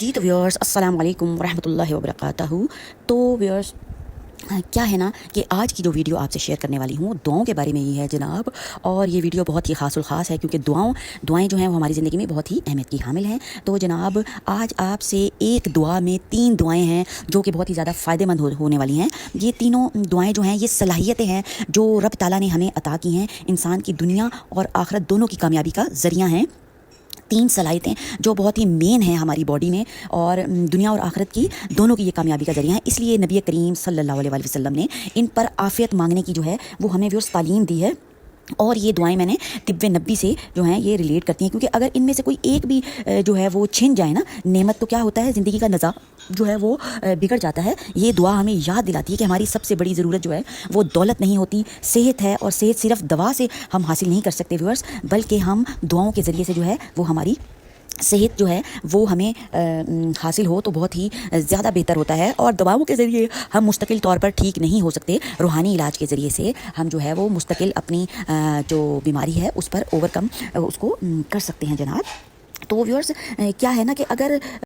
जी तो व्यूअर्स अस्सलाम वालेकुम रहमतुल्लाहि व बरकातहू। तो व्यूअर्स क्या है ना कि आज की जो वीडियो आपसे शेयर करने वाली हूँ दुआओं के बारे में ही है जनाब। और ये वीडियो बहुत ही ख़ासुल ख़ास है क्योंकि दुआएं जो हैं वो हमारी ज़िंदगी में बहुत ही अहमियत की हामिल हैं। तो जनाब आज आपसे एक दुआ में 3 दुआएं हैं जो कि बहुत ही ज़्यादा फ़ायदेमंद होने वाली हैं। ये तीनों दुआएं जो हैं ये सलाहियतें हैं जो रब ताला ने हमें अता की हैं, इंसान की दुनिया और आखिरत दोनों की कामयाबी का ज़रिया हैं। 3 सलाहियतें जो बहुत ही मेन हैं हमारी बॉडी में और दुनिया और आखिरत की दोनों की ये कामयाबी का ज़रिया है। इसलिए नबी करीम सल्लल्लाहु अलैहि वसल्लम ने इन पर आफ़ियत मांगने की जो है वो हमें व्यूअर्स तालीम दी है। और ये दुआएं मैंने तिब्बे नबी से जो हैं ये रिलेट करती हैं, क्योंकि अगर इनमें से कोई एक भी जो है वो छिन जाए ना नेमत, तो क्या होता है ज़िंदगी का नज़ारा जो है वो बिगड़ जाता है। ये दुआ हमें याद दिलाती है कि हमारी सबसे बड़ी ज़रूरत जो है वो दौलत नहीं होती, सेहत है। और सेहत सिर्फ दवा से हम हासिल नहीं कर सकते व्यूअर्स, बल्कि हम दुआओं के ज़रिए से जो है वो हमारी सेहत जो है वो हमें हासिल हो तो बहुत ही ज़्यादा बेहतर होता है। और दवाओं के ज़रिए हम मुस्तकिल तौर पर ठीक नहीं हो सकते, रूहानी इलाज के ज़रिए से हम जो है वो मुस्तकिल अपनी जो बीमारी है उस पर ओवरकम उसको कर सकते हैं जनाब। तो व्यूअर्स क्या है ना कि अगर